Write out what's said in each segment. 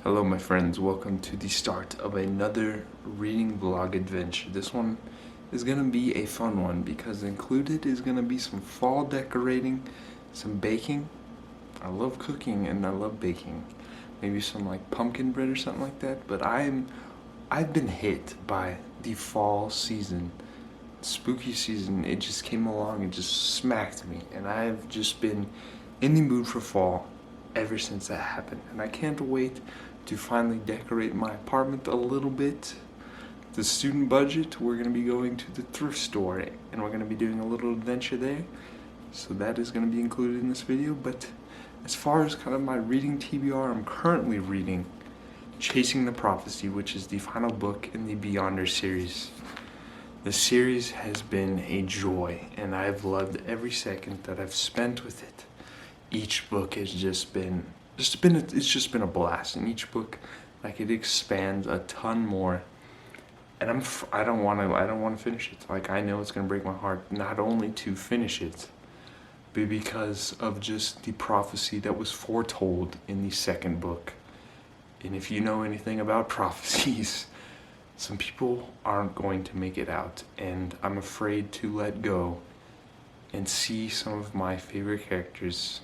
Hello my friends, welcome to the start of another reading vlog adventure. This one is going to be a fun one because included is going to be some fall decorating, some baking. I love cooking and I love baking. Maybe some like pumpkin bread or something like that, but I've been hit by the fall season. Spooky season, it just came along and just smacked me, and I've just been in the mood for fall ever since that happened, and I can't wait to finally decorate my apartment a little bit. The student budget, we're going to be going to the thrift store and we're going to be doing a little adventure there, so that is going to be included in this video. But as far as kind of my reading TBR, I'm currently reading Chasing the Prophecy, which is the final book in the Beyonder series. The series has been a joy and I've loved every second that I've spent with it. Each book has just been a blast, and each book, like, it expands a ton more, and I don't want to finish it. Like, I know it's gonna break my heart not only to finish it, but because of just the prophecy that was foretold in the second book. And if you know anything about prophecies, some people aren't going to make it out, and I'm afraid to let go and see some of my favorite characters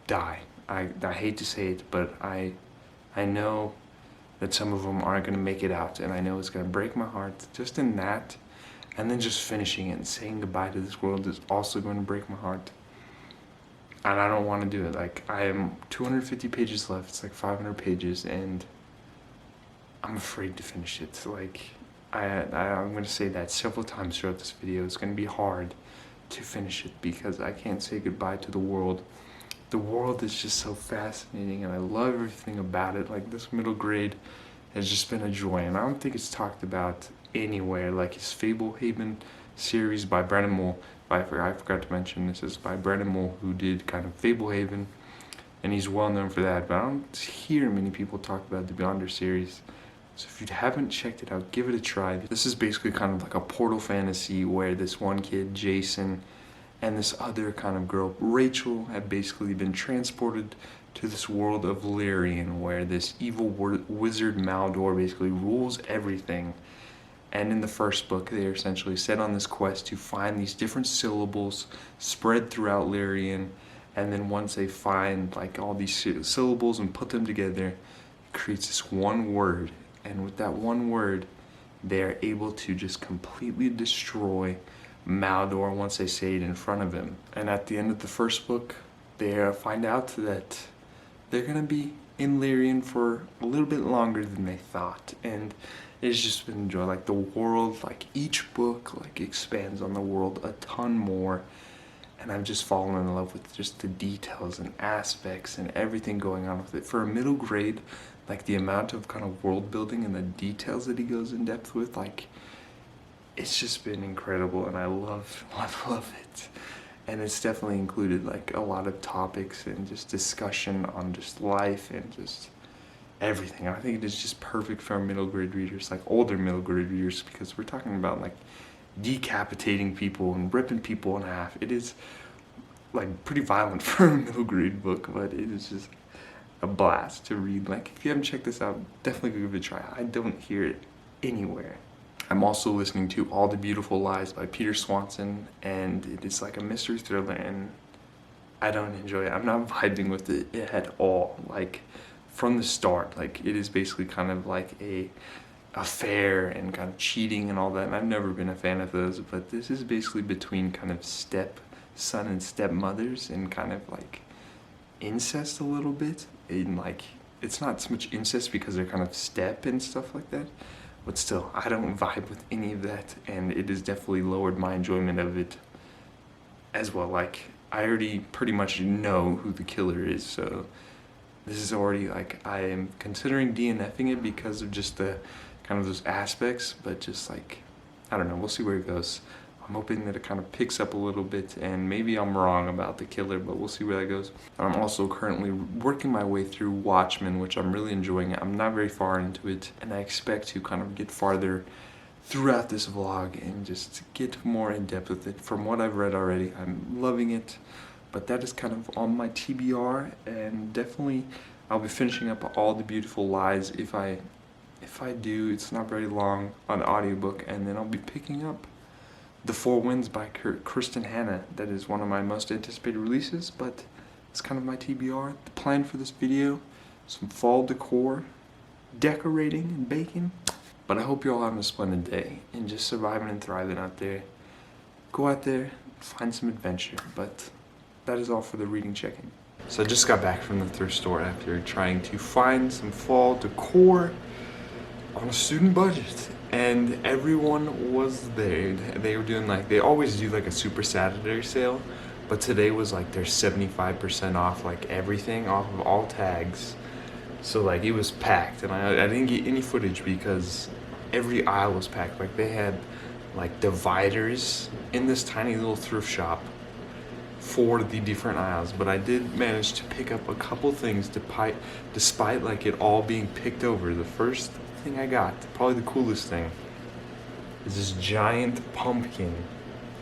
die. I hate to say it, but I know that some of them aren't going to make it out, and I know it's going to break my heart just in that, and then just finishing it and saying goodbye to this world is also going to break my heart, and I don't want to do it. Like, I am 250 pages left. It's like 500 pages, and I'm afraid to finish it. So, like, I'm going to say that several times throughout this video. It's going to be hard to finish it because I can't say goodbye to the world. The world is just so fascinating and I love everything about it. Like, this middle grade has just been a joy, and I don't think it's talked about anywhere. Like, his Fablehaven series by Brennan Mull, I forgot to mention, this is by Brennan Mull, who did kind of Fablehaven, and he's well known for that, but I don't hear many people talk about the Beyonder series. So if you haven't checked it out, give it a try. This is basically kind of like a portal fantasy where this one kid, Jason, and this other kind of girl, Rachel, have basically been transported to this world of Lyrian, where this evil wizard Maldor basically rules everything. And in the first book, they are essentially set on this quest to find these different syllables spread throughout Lyrian, and then once they find like all these syllables and put them together, it creates this one word, and with that one word, they are able to just completely destroy Maldor once they say it in front of him. And at the end of the first book, they find out that they're gonna be in Lyrian for a little bit longer than they thought, and it's just been enjoy. Like, the world, like, each book like expands on the world a ton more, and I've just fallen in love with just the details and aspects and everything going on with it. For a middle grade, like, the amount of kind of world building and the details that he goes in depth with, like, it's just been incredible, and I love it. And it's definitely included like a lot of topics and just discussion on just life and just everything. And I think it is just perfect for our middle grade readers, like older middle grade readers, because we're talking about like decapitating people and ripping people in half. It is like pretty violent for a middle grade book, but it is just a blast to read. Like, if you haven't checked this out, definitely give it a try. I don't hear it anywhere. I'm also listening to All the Beautiful Lies by Peter Swanson, and it is like a mystery thriller, and I don't enjoy it. I'm not vibing with it at all. Like, from the start, like, it is basically kind of like a affair and kind of cheating and all that, and I've never been a fan of those, but this is basically between kind of stepson and stepmothers and kind of like incest a little bit. And like, it's not so much incest because they're kind of step and stuff like that, but still, I don't vibe with any of that, and it has definitely lowered my enjoyment of it as well. Like, I already pretty much know who the killer is, so this is already like, I am considering DNFing it because of just the kind of those aspects, but just like, I don't know, we'll see where it goes. I'm hoping that it kind of picks up a little bit, and maybe I'm wrong about the killer, but we'll see where that goes. I'm also currently working my way through Watchmen, which I'm really enjoying. I'm not very far into it, and I expect to kind of get farther throughout this vlog and just get more in depth with it. From what I've read already, I'm loving it, but that is kind of on my TBR, and definitely I'll be finishing up All the Beautiful Lies if I do. It's not very long on audiobook, and then I'll be picking up The Four Winds by Kristen Hanna. That is one of my most anticipated releases, but it's kind of my TBR. The plan for this video, some fall decor, decorating and baking. But I hope you're all having a splendid day and just surviving and thriving out there. Go out there, find some adventure. But that is all for the reading check-in. So I just got back from the thrift store after trying to find some fall decor on a student budget. And everyone was there. They were doing they always do a Super Saturday sale. But today was they're 75% off everything off of all tags. So it was packed, and I didn't get any footage because every aisle was packed. They had dividers in this tiny little thrift shop for the different aisles. But I did manage to pick up a couple things despite it all being picked over. The first thing I got, probably the coolest thing, is this giant pumpkin,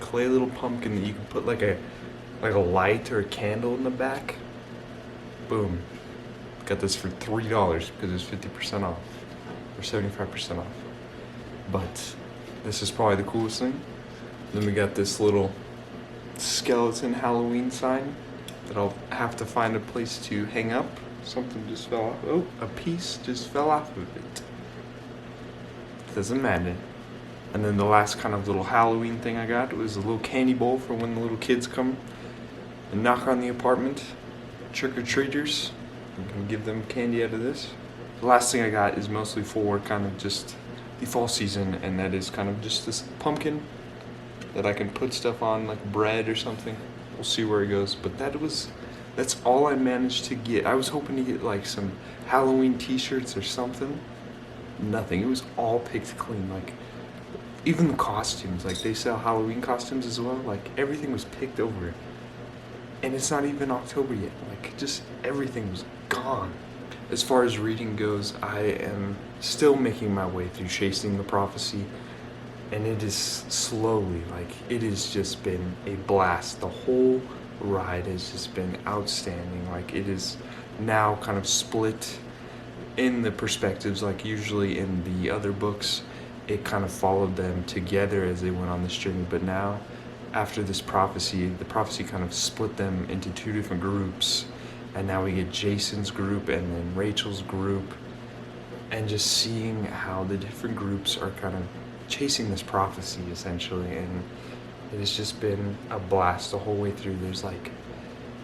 clay little pumpkin that you can put a light or a candle in the back. Boom. Got this for $3 because it's 50% off or 75% off. But this is probably the coolest thing. Then we got this little skeleton Halloween sign that I'll have to find a place to hang up. Something just fell off. Oh, a piece just fell off of it. Doesn't matter. And then the last kind of little Halloween thing I got was a little candy bowl for when the little kids come and knock on the apartment. Trick-or-treaters. I'm gonna give them candy out of this. The last thing I got is mostly for kind of just the fall season, and that is kind of just this pumpkin that I can put stuff on, like bread or something. We'll see where it goes. But that's all I managed to get. I was hoping to get some Halloween t-shirts or something. Nothing. It was all picked clean. Even the costumes, they sell Halloween costumes as well. Everything was picked over. And it's not even October yet. Just everything was gone. As far as reading goes, I am still making my way through Chasing the Prophecy. And it is slowly, it has just been a blast. The whole ride has just been outstanding. It is now kind of split in the perspectives. Usually in the other books, it kind of followed them together as they went on this journey. But now, after this prophecy, the prophecy kind of split them into two different groups. And now we get Jason's group and then Rachel's group. And just seeing how the different groups are kind of chasing this prophecy, essentially. And it has just been a blast the whole way through. There's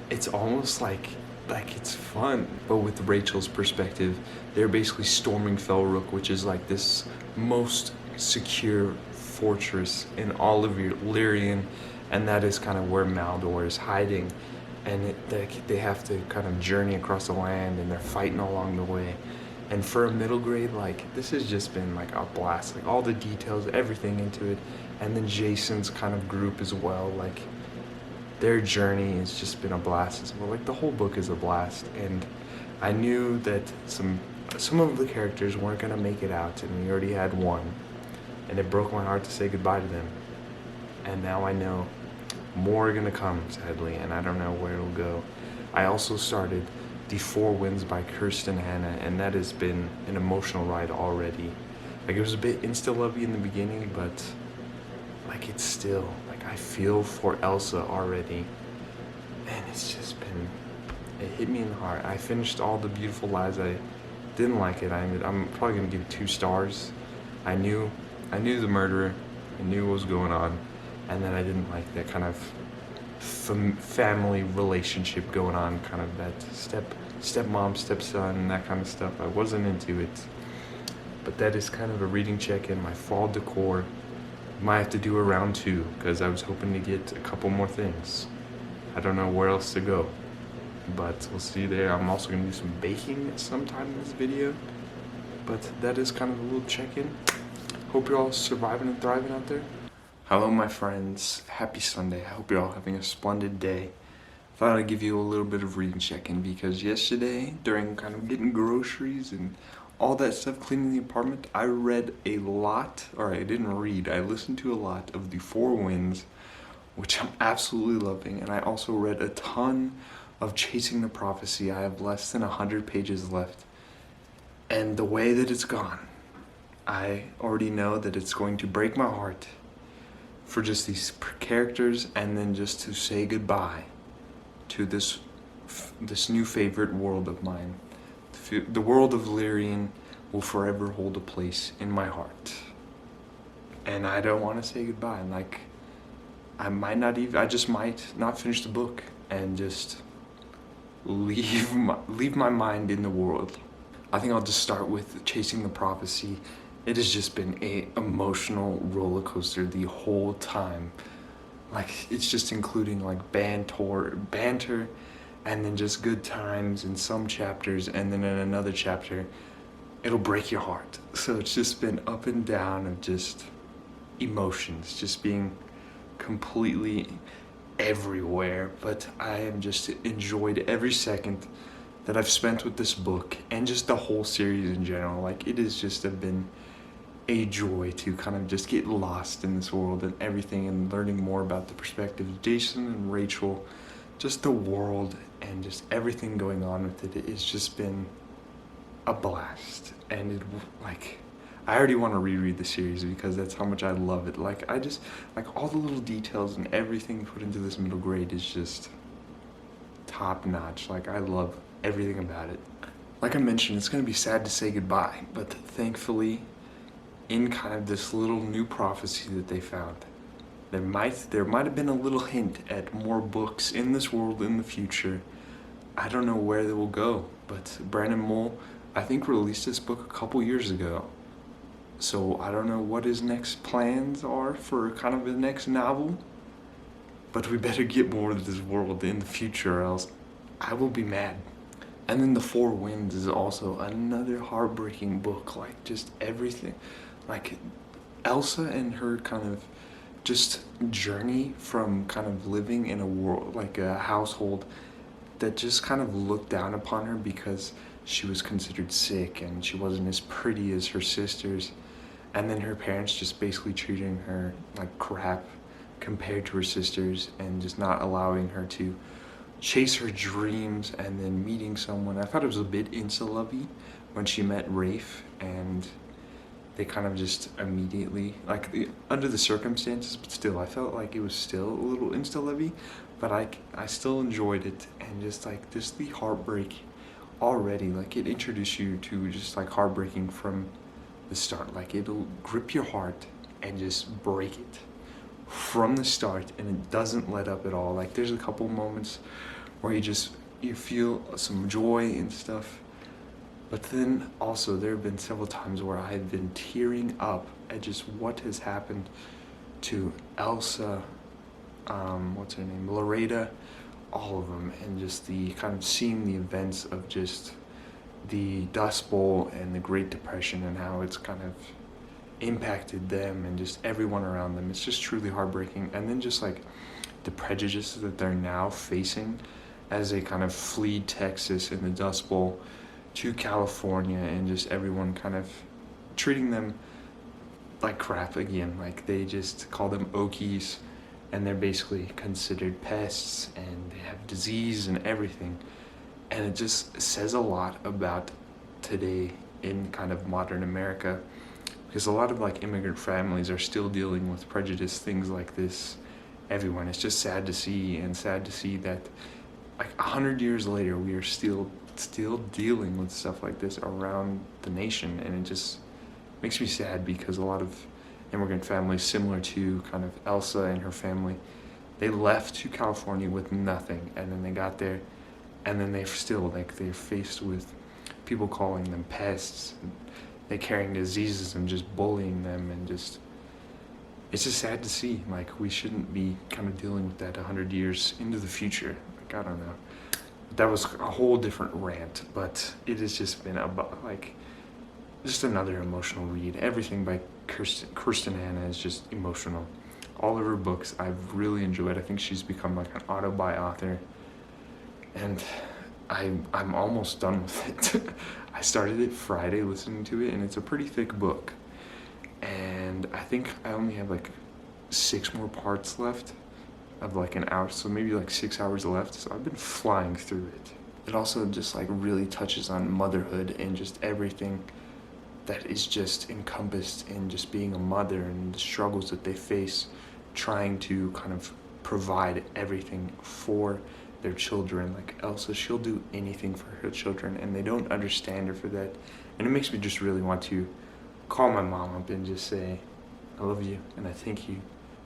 it's almost like it's fun. But with Rachel's perspective, they're basically storming Felrook, which is this most secure fortress in all of Lyrian, and that is kind of where Maldor is hiding. And they have to kind of journey across the land, and they're fighting along the way. And for a middle grade, this has just been a blast. All the details, everything into it. And then Jason's kind of group as well. Their journey has just been a blast as well. The whole book is a blast. And I knew that some of the characters weren't gonna make it out, and we already had one. And it broke my heart to say goodbye to them. And now I know more are gonna come, sadly, and I don't know where it'll go. I also started The Four Winds by Kristen Hanna, and that has been an emotional ride already. It was a bit insta-lovey in the beginning, but it's still, I feel for Elsa already. And it's just been, it hit me in the heart. I finished All the Beautiful Lies. I didn't like it. I'm probably gonna give it 2 stars. I knew the murderer. I knew what was going on. And then I didn't like that kind of family relationship going on, kind of that stepmom, stepson, that kind of stuff. I wasn't into it. But that is kind of a reading check-in, my fall decor. Might have to do a round 2, because I was hoping to get a couple more things. I don't know where else to go, but we'll see there. I'm also going to do some baking at some time in this video. But that is kind of a little check-in. Hope you're all surviving and thriving out there. Hello my friends, happy Sunday. I hope you're all having a splendid day. Thought I'd give you a little bit of reading check-in, because yesterday, during kind of getting groceries and all that stuff, cleaning the apartment, I read a lot, or I didn't read, I listened to a lot of The Four Winds, which I'm absolutely loving. And I also read a ton of Chasing the Prophecy. I have less than 100 pages left. And the way that it's gone, I already know that it's going to break my heart for just these characters, and then just to say goodbye to this new favorite world of mine. The world of Lyrian will forever hold a place in my heart. And I don't want to say goodbye. Like, I just might not finish the book and just leave my mind in the world. I think I'll just start with Chasing the Prophecy. It has just been a emotional roller coaster the whole time. Like, it's just including like banter, and then just good times in some chapters, and then in another chapter, it'll break your heart. So it's just been up and down of just emotions, just being completely everywhere. But I have just enjoyed every second that I've spent with this book, and just the whole series in general. Like, it has just been a joy to kind of just get lost in this world and everything, and learning more about the perspective of Jason and Rachel, just the world and just everything going on with it. It's just been a blast. And I already want to reread the series because that's how much I love it. Like, all the little details and everything put into this middle grade is just top notch. Like, I love everything about it. Like I mentioned, it's going to be sad to say goodbye, but thankfully, in kind of this little new prophecy that they found, there might have been a little hint at more books in this world in the future. I don't know where they will go, but Brandon Mull, I think, released this book a couple years ago. So I don't know what his next plans are for kind of his next novel, but we better get more of this world in the future, or else I will be mad. And then The Four Winds is also another heartbreaking book. Like, just everything. Like, Elsa and her kind of just journey from kind of living in a world, like a household that just kind of looked down upon her because she was considered sick and she wasn't as pretty as her sisters. And then her parents just basically treating her like crap compared to her sisters, and just not allowing her to chase her dreams, and then meeting someone. I thought it was a bit insta-lovey when she met Rafe, and they kind of just immediately, like, under the circumstances, but still, I felt like it was still a little insta-lovey, but I still enjoyed it. And just the heartbreak already, like, it introduced you to just like heartbreaking from the start. Like, it'll grip your heart and just break it from the start, and it doesn't let up at all. Like, there's a couple moments where you feel some joy and stuff, but then also there have been several times where I've been tearing up at just what has happened to Elsa, what's her name, Loretta, all of them, and just the kind of seeing the events of just the Dust Bowl and the Great Depression and how it's kind of impacted them and just everyone around them. It's just truly heartbreaking. And then just like the prejudices that they're now facing as they kind of flee Texas in the Dust Bowl to California, and just everyone kind of treating them like crap again. Like, they just call them Okies, and they're basically considered pests, and they have disease and everything. And it just says a lot about today in kind of modern America, because a lot of like immigrant families are still dealing with prejudice, things like this. Everyone, it's just sad to see that like 100 years later we are still dealing with stuff like this around the nation. And it just makes me sad, because a lot of immigrant families, similar to kind of Elsa and her family, they left to California with nothing, and then they got there, and then they're still like, they're faced with people calling them pests, and they're carrying diseases and just bullying them, and just, it's just sad to see. Like, we shouldn't be kind of dealing with that 100 years into the future. Like, I don't know. That was a whole different rant, but it has just been about like just another emotional read. Everything by Kirsten Hanna is just emotional. All of her books I've really enjoyed. I think she's become like an auto-buy author, and I'm almost done with it. I started it Friday listening to it, and it's a pretty thick book, and I think I only have like 6 more parts left, of like an hour, so maybe like 6 hours left. So I've been flying through it. It also just like really touches on motherhood and just everything that is just encompassed in just being a mother and the struggles that they face trying to kind of provide everything for their children. Like Elsa, she'll do anything for her children and they don't understand her for that. And it makes me just really want to call my mom up and just say, I love you and I thank you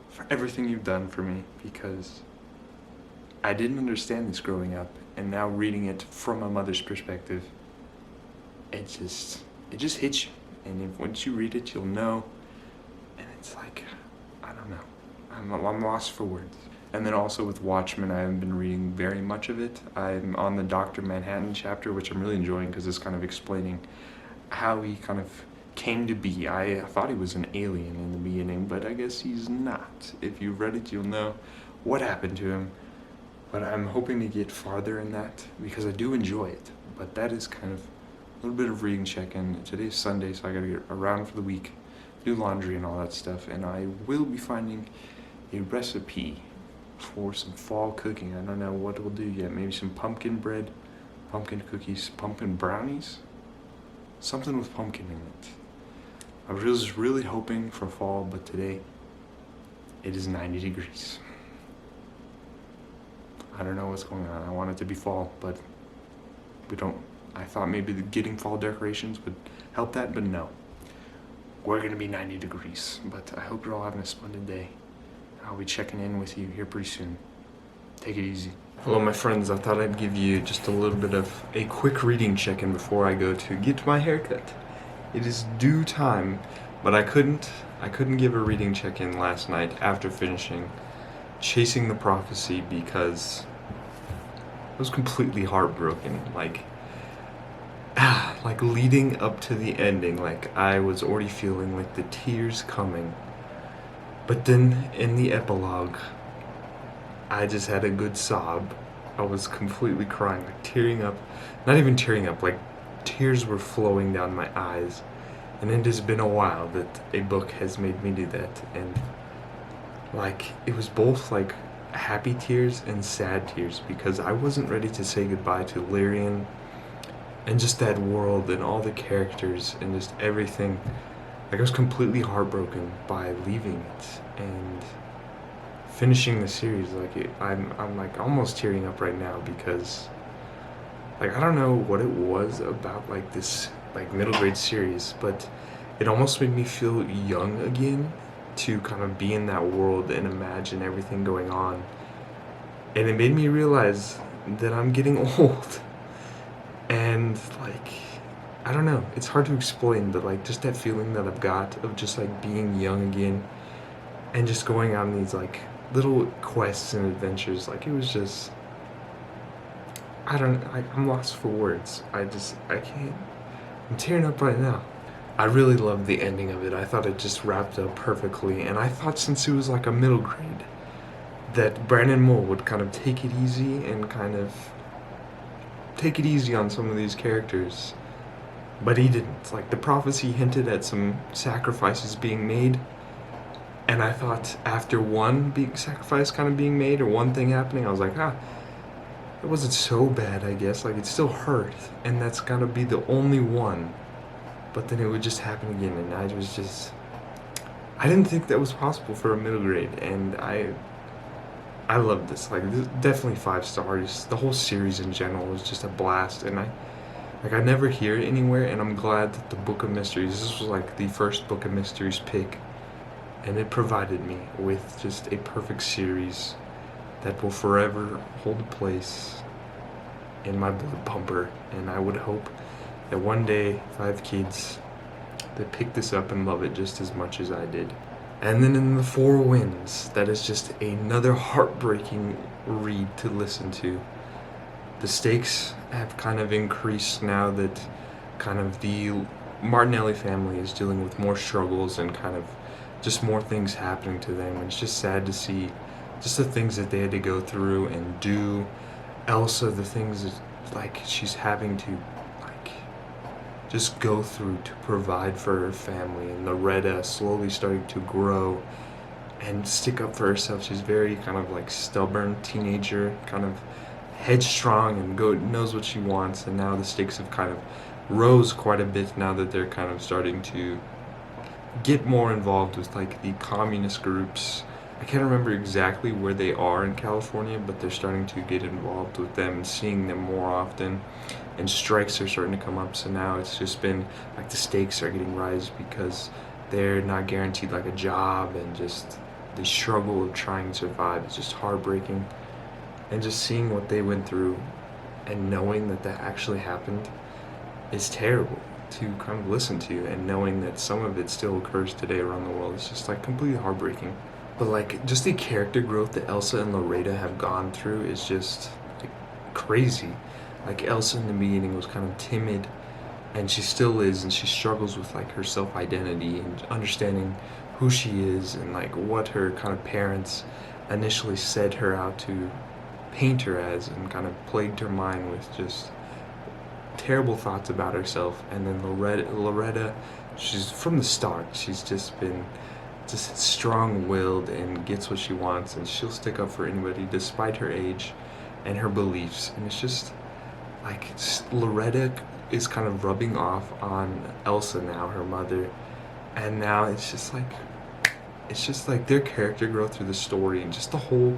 for everything you've done for me, because I didn't understand this growing up, and now reading it from my mother's perspective, it just hits you. And once you read it, you'll know. And it's like, I don't know. I'm lost for words. And then also with Watchmen, I haven't been reading very much of it. I'm on the Dr. Manhattan chapter, which I'm really enjoying because it's kind of explaining how he kind of came to be. I thought he was an alien in the beginning, but I guess he's not. If you've read it, you'll know what happened to him. But I'm hoping to get farther in that because I do enjoy it. But that is kind of a little bit of reading check-in. Today's Sunday, so I gotta get around for the week, do laundry and all that stuff. And I will be finding a recipe for some fall cooking. I don't know what we'll do yet. Maybe some pumpkin bread, pumpkin cookies, pumpkin brownies, something with pumpkin in it. I was really hoping for fall, but today it is 90 degrees. I don't know what's going on. I want it to be fall, but we don't. I thought maybe getting fall decorations would help that, but no. We're gonna be 90 degrees, but I hope you're all having a splendid day. I'll be checking in with you here pretty soon. Take it easy. Hello, my friends. I thought I'd give you just a little bit of a quick reading check-in before I go to get my haircut. It is due time, but I couldn't give a reading check-in last night after finishing Chasing the Prophecy because I was completely heartbroken. Like leading up to the ending, like I was already feeling like the tears coming. But then in the epilogue, I just had a good sob. I was completely crying, like tearing up. Not even tearing up, like tears were flowing down my eyes. And it has been a while that a book has made me do that. And like, it was both like happy tears and sad tears because I wasn't ready to say goodbye to Lyrian and just that world and all the characters and just everything. Like, I was completely heartbroken by leaving it and finishing the series. Like, I'm like almost tearing up right now because, like, I don't know what it was about like this like middle grade series, but it almost made me feel young again to kind of be in that world and imagine everything going on. And it made me realize that I'm getting old. And like, I don't know, it's hard to explain, but like just that feeling that I've got of just like being young again and just going on these like little quests and adventures. Like, it was just, I'm lost for words. I can't, I'm tearing up right now. I really loved the ending of it. I thought it just wrapped up perfectly, and I thought since it was like a middle grade that Brandon Mull would kind of take it easy and kind of take it easy on some of these characters, but he didn't. Like, the prophecy hinted at some sacrifices being made, and I thought after one big sacrifice kind of being made or one thing happening, I was like, it wasn't so bad, I guess. Like, it still hurt, and that's gotta be the only one. But then it would just happen again, and I didn't think that was possible for a middle grade, and I love this. Like, this, definitely 5 stars. The whole series in general was just a blast, and I never hear it anywhere, and I'm glad that the Book of Mysteries, this was like the first Book of Mysteries pick, and it provided me with just a perfect series that will forever hold a place in my blood pumper. And I would hope that one day, if I have kids, they pick this up and love it just as much as I did. And then in The Four Winds, that is just another heartbreaking read to listen to. The stakes have kind of increased now that kind of the Martinelli family is dealing with more struggles and kind of just more things happening to them. And it's just sad to see just the things that they had to go through and do. Elsa, the things that like she's having to like just go through to provide for her family, and Loretta slowly starting to grow and stick up for herself. She's very kind of like stubborn teenager, kind of headstrong and knows what she wants. And now the stakes have kind of rose quite a bit now that they're kind of starting to get more involved with like the communist groups. I can't remember exactly where they are in California, but they're starting to get involved with them and seeing them more often, and strikes are starting to come up. So now it's just been like the stakes are getting rise because they're not guaranteed like a job, and just the struggle of trying to survive is just heartbreaking. And just seeing what they went through and knowing that that actually happened is terrible to kind of listen to, and knowing that some of it still occurs today around the world is just like completely heartbreaking. But like just the character growth that Elsa and Loretta have gone through is just like crazy. Like Elsa in the beginning was kind of timid, and she still is, and she struggles with like her self-identity and understanding who she is, and like what her kind of parents initially set her out to paint her as, and kind of plagued her mind with just terrible thoughts about herself. And then Loretta, she's from the start, she's just been just strong-willed and gets what she wants, and she'll stick up for anybody despite her age and her beliefs. And it's just like Loretta is kind of rubbing off on Elsa now, her mother, and now it's just like their character growth through the story, and just the whole,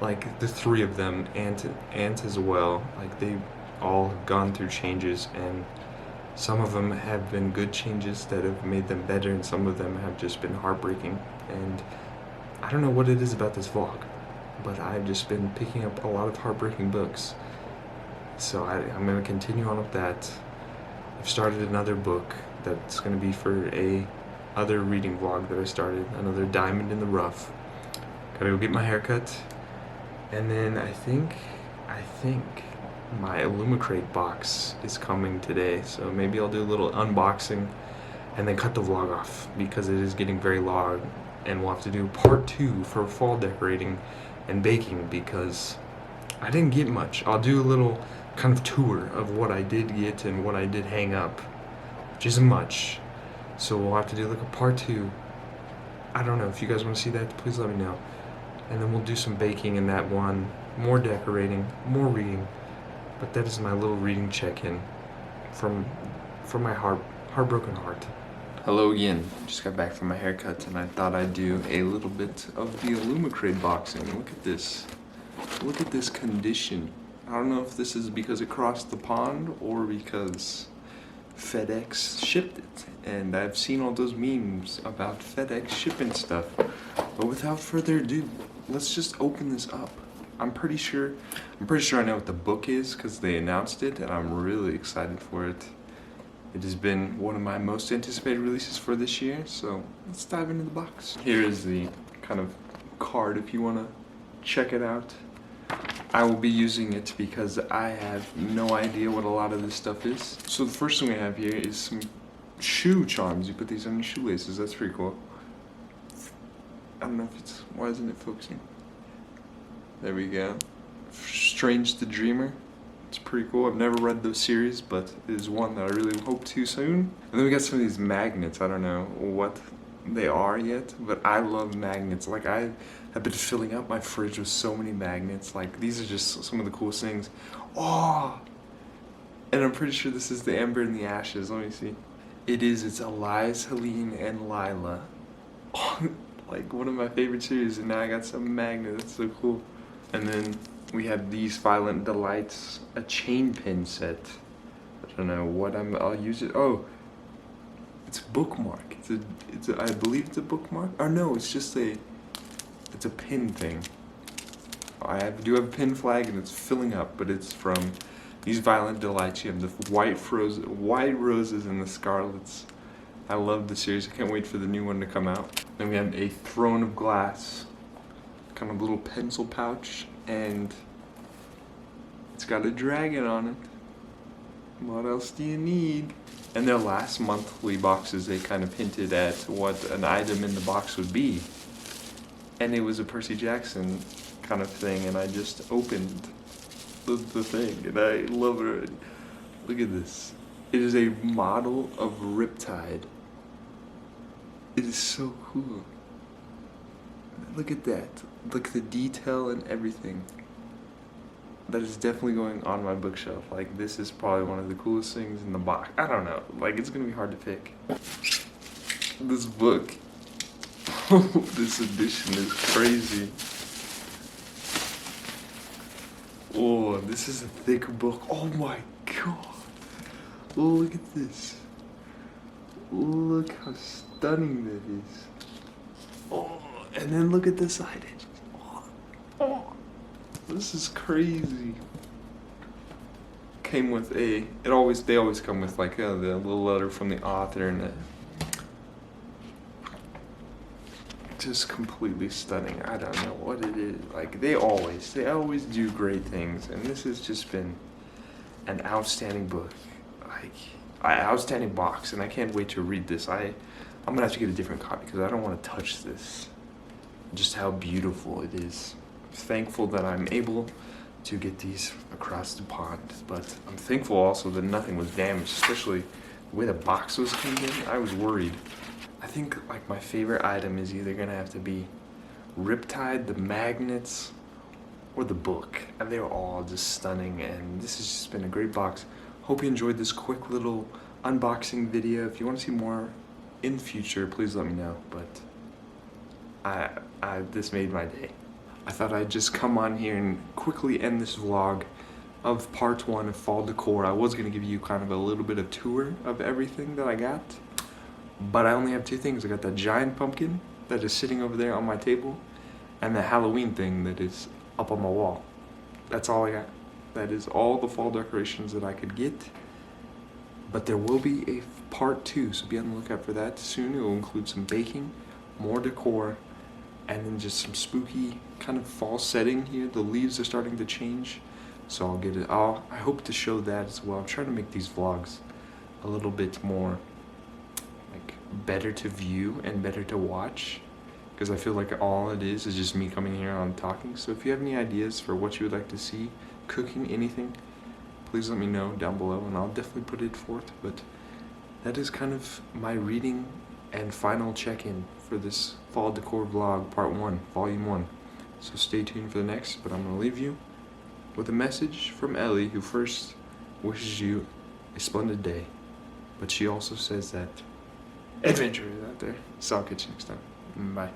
like the three of them, Aunt as well, like they all have gone through changes, and some of them have been good changes that have made them better, and some of them have just been heartbreaking. And I don't know what it is about this vlog, but I've just been picking up a lot of heartbreaking books. So I'm going to continue on with that. I've started another book that's going to be for a other reading vlog that I started, another diamond in the rough. Gotta go get my haircut, and then I think my Illumicrate box is coming today, so maybe I'll do a little unboxing and then cut the vlog off, because it is getting very long, and we'll have to do part 2 for fall decorating and baking, because I didn't get much. I'll do a little kind of tour of what I did get and what I did hang up, which isn't much, so we'll have to do like a part 2. I don't know, if you guys want to see that, please let me know, and then we'll do some baking in that one, more decorating, more reading. But that is my little reading check-in from my heartbroken heart. Hello again. Just got back from my haircut, and I thought I'd do a little bit of the Illumicrate boxing. Look at this. Look at this condition. I don't know if this is because it crossed the pond or because FedEx shipped it. And I've seen all those memes about FedEx shipping stuff. But without further ado, let's just open this up. I'm pretty sure I know what the book is because they announced it, and I'm really excited for it. It has been one of my most anticipated releases for this year, so let's dive into the box. Here is the kind of card if you want to check it out. I will be using it because I have no idea what a lot of this stuff is. So the first thing we have here is some shoe charms. You put these on your shoelaces. That's pretty cool. I don't know if it's, why isn't it focusing? There we go. Strange the Dreamer. It's pretty cool. I've never read the series, but it is one that I really hope to soon. And then we got some of these magnets. I don't know what they are yet, but I love magnets. Like, I have been filling up my fridge with so many magnets. Like, these are just some of the coolest things. Oh! And I'm pretty sure this is the Ember and the Ashes. Let me see. It's Elias, Helene, and Lila. Oh, like one of my favorite series, and now I got some magnets. That's so cool. And then we have these Violent Delights, a chain pin set. I don't know what I'll use it. Oh, it's a bookmark. I believe it's a bookmark. Or no, it's a pin thing. I do have a pin flag, and it's filling up, but it's from these Violent Delights. You have the white roses and the scarlets. I love the series. I can't wait for the new one to come out. Then we have a Throne of Glass, kind of little pencil pouch, and it's got a dragon on it. What else do you need? And their last monthly boxes, they kind of hinted at what an item in the box would be. And it was a Percy Jackson kind of thing, and I just opened the thing, and I love it. Look at this. It is a model of Riptide. It is so cool. Look at that. Look at the detail and everything. That is definitely going on my bookshelf. Like, this is probably one of the coolest things in the box. I don't know. Like, it's gonna be hard to pick. This book. This edition is crazy. Oh, this is a thick book. Oh my god. Oh, look at this. Look how stunning that is. Oh, and then look at the side edges. Oh, this is crazy. Came with they always come with like the little letter from the author and just completely stunning. I don't know what it is. Like they always do great things, and this has just been an outstanding book. Like outstanding box, and I can't wait to read this. I'm gonna have to get a different copy because I don't want to touch this. Just how beautiful it is. I'm thankful that I'm able to get these across the pond, but I'm thankful also that nothing was damaged, especially the way the box was cleaned in. I was worried. I think like my favorite item is either gonna have to be Riptide, the magnets, or the book, and they're all just stunning, and this has just been a great box. Hope you enjoyed this quick little unboxing video. If you want to see more in the future, please let me know, but this made my day. I thought I'd just come on here and quickly end this vlog of part 1 of fall decor. I was gonna give you kind of a little bit of tour of everything that I got, but I only have 2 things. I got that giant pumpkin that is sitting over there on my table, and the Halloween thing that is up on my wall. That's all I got. That is all the fall decorations that I could get. But there will be a part 2, so be on the lookout for that soon. It will include some baking, more decor, and then just some spooky kind of fall setting here. The leaves are starting to change, so I'll get it. I hope to show that as well. I'm trying to make these vlogs a little bit more like better to view and better to watch, because I feel like all it is just me coming here on talking. So if you have any ideas for what you would like to see, cooking, anything, please let me know down below and I'll definitely put it forth. But that is kind of my reading and final check-in for this fall decor vlog part 1, volume 1. So stay tuned for the next, but I'm gonna leave you with a message from Ellie, who first wishes you a splendid day, but she also says that adventure is out there. So I'll catch you next time. Bye.